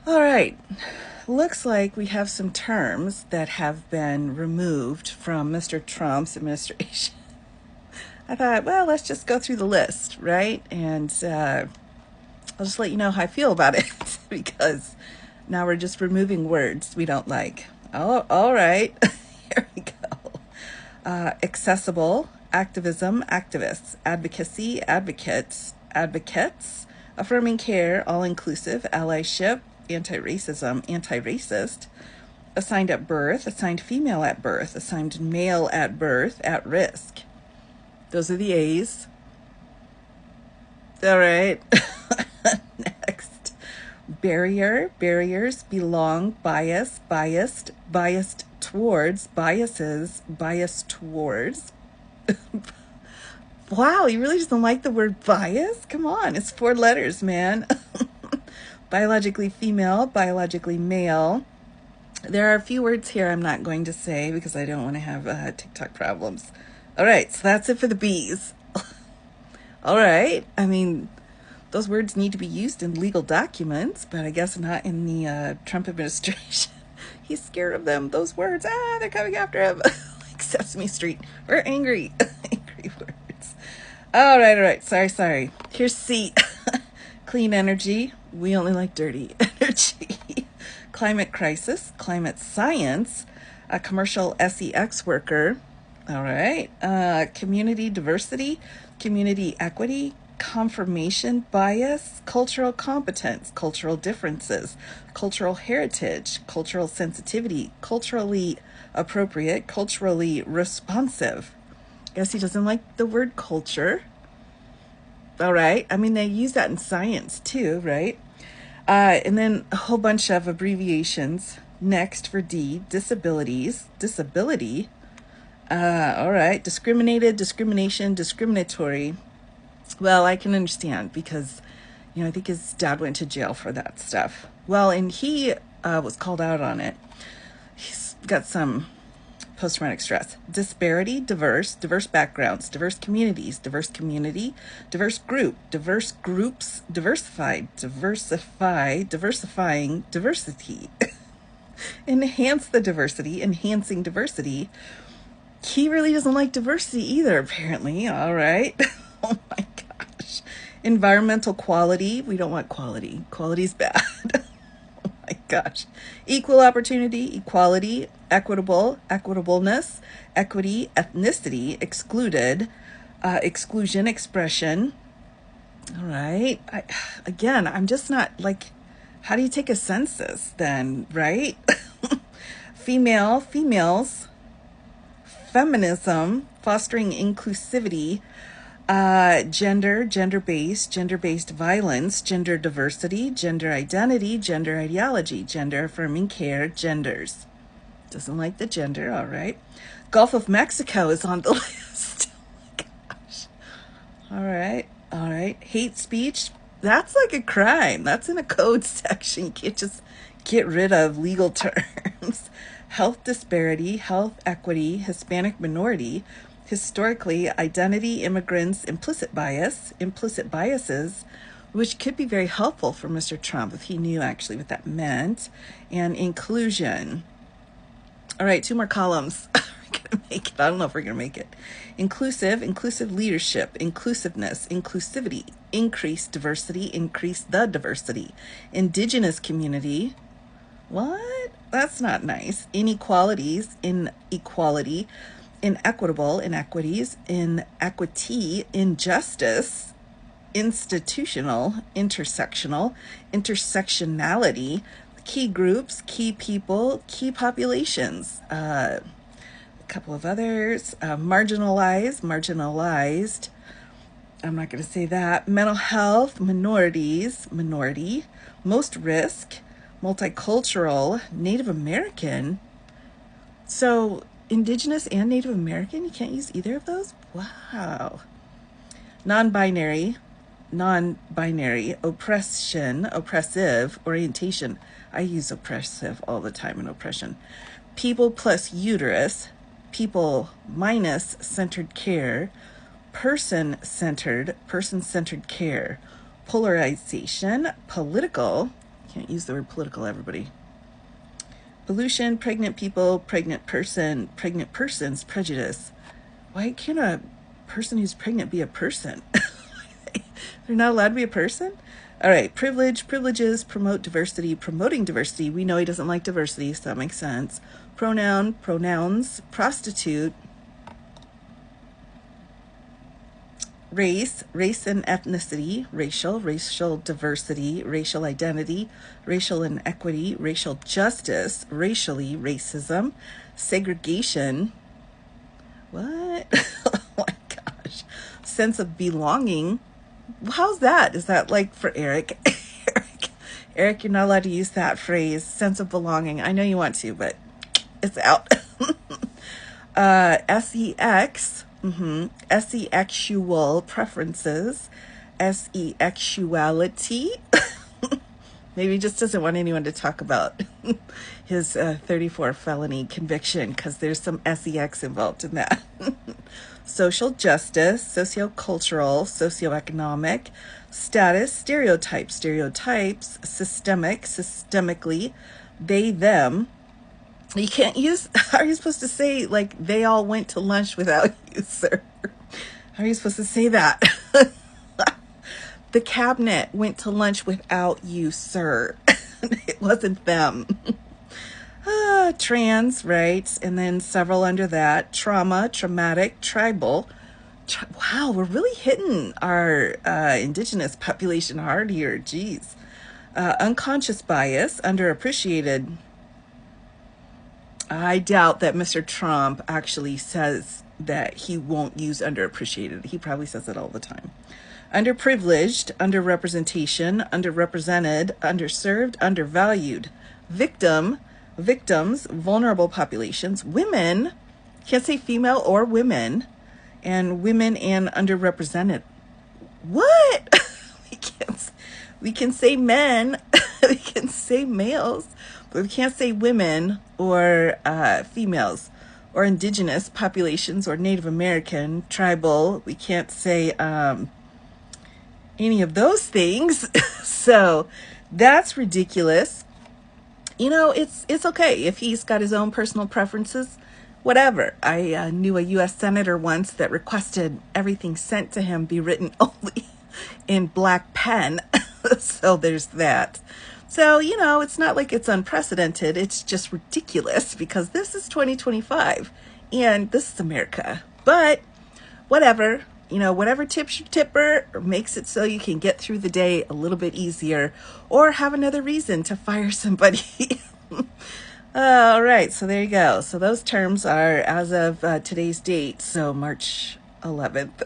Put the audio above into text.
All right. Looks like we have some terms that have been removed from Mr. Trump's administration. I thought, well, let's just go through the list, right? And I'll just let you know how I feel about it because now we're just removing words we don't like. Oh, all right. Here we go. Accessible, activism, activists, advocacy, advocates, advocates, affirming care, all inclusive, allyship, anti racism, anti racist, assigned at birth, assigned female at birth, assigned male at birth, at risk. Those are the A's. All right. Next. Barrier, barriers, belong, bias, biased, biased towards, biases, bias towards. Wow, you really just don't like the word bias? Come on, it's 4 letters, man. Biologically female, biologically male. There are a few words here I'm not going to say because I don't want to have TikTok problems. All right, so that's it for the B's. All right, I mean, those words need to be used in legal documents, but I guess not in the Trump administration. He's scared of them. Those words, they're coming after him. Like Sesame Street. We're angry. Angry words. All right. Sorry. Here's C. Clean energy. We only like dirty energy. Climate crisis. Climate science. A commercial SEX worker. All right. Community diversity. Community equity. Confirmation bias, cultural competence, cultural differences, cultural heritage, cultural sensitivity, culturally appropriate, culturally responsive. Guess he doesn't like the word culture. All right. I mean, they use that in science too, right? And then a whole bunch of abbreviations. Next for D, disabilities, disability. All right. Discriminated, discrimination, discriminatory. Well, I can understand because, I think his dad went to jail for that stuff. Well, and he was called out on it. He's got some post-traumatic stress. Disparity, diverse backgrounds, diverse communities, diverse community, diverse group, diverse groups, diversified, diversifying, diversity. Enhance the diversity, enhancing diversity. He really doesn't like diversity either, apparently. All right. Oh my gosh. Environmental quality. We don't want quality. Quality's bad. Oh my gosh. Equal opportunity, equality, equitable, equitableness, equity, ethnicity, excluded, exclusion, expression. All right. I'm just not like, how do you take a census then, right? Females, feminism, fostering inclusivity, gender-based violence, gender diversity, gender identity, gender ideology, gender affirming care, genders. Doesn't like the gender, all right. Gulf of Mexico is on the list. Oh my gosh. All right. Hate speech, that's like a crime. That's in a code section. You can't just get rid of legal terms. Health disparity, health equity, Hispanic minority, historically, identity, immigrants, implicit biases, which could be very helpful for Mr. Trump if he knew actually what that meant, and inclusion. All right, 2 more columns. We're going to make it. I don't know if we're going to make it. Inclusive leadership, inclusiveness, inclusivity, increase diversity, increase the diversity. Indigenous community. What? That's not nice. Inequalities, inequality, inequitable, inequities, inequity, injustice, institutional, intersectional, intersectionality, key groups, key people, key populations. A couple of others. Marginalized. I'm not going to say that. Mental health, minority, most risk, multicultural, Native American. So Indigenous and Native American, you can't use either of those? Wow. Non-binary, oppression, oppressive, orientation. I use oppressive all the time in oppression. People plus uterus, people minus centered care, person-centered care. Polarization, political, Can't use the word political, everybody. Pollution, pregnant people, pregnant person, pregnant person's prejudice. Why can't a person who's pregnant be a person? They're not allowed to be a person? All right, privilege, privileges, promote diversity, promoting diversity. We know he doesn't like diversity, so that makes sense. Pronoun, pronouns, prostitute, race, race and ethnicity, racial, racial diversity, racial identity, racial inequity, racial justice, racially, racism, segregation. What? Oh my gosh. Sense of belonging. How's that? Is that like for Eric? Eric, you're not allowed to use that phrase, sense of belonging. I know you want to, but it's out. SEX. Sexual preferences, sexuality. Maybe he just doesn't want anyone to talk about his 34 felony conviction because there's some sex involved in that. Social justice, sociocultural, socioeconomic, status, stereotypes, systemic, systemically, they, them. You can't use, how are you supposed to say, like, they all went to lunch without you, sir? How are you supposed to say that? The cabinet went to lunch without you, sir. It wasn't them. Trans, right? And then several under that. Trauma, traumatic, tribal. Wow, we're really hitting our indigenous population hard here. Geez. Unconscious bias, underappreciated. I doubt that Mr. Trump actually says that he won't use underappreciated. He probably says it all the time. Underprivileged, underrepresentation, underrepresented, underserved, undervalued. Victim, victims, vulnerable populations. Women, can't say female or women. And women and underrepresented. What? We can say men. We can say males. But we can't say women or females or indigenous populations or Native American, tribal. We can't say any of those things. So that's ridiculous. You know, it's okay if he's got his own personal preferences, whatever. I knew a U.S. senator once that requested everything sent to him be written only in black pen. So there's that. So, you know, it's not like it's unprecedented. It's just ridiculous because this is 2025 and this is America. But whatever, you know, whatever tips your tipper or makes it so you can get through the day a little bit easier or have another reason to fire somebody. All right. So there you go. So those terms are as of today's date. So March 11th.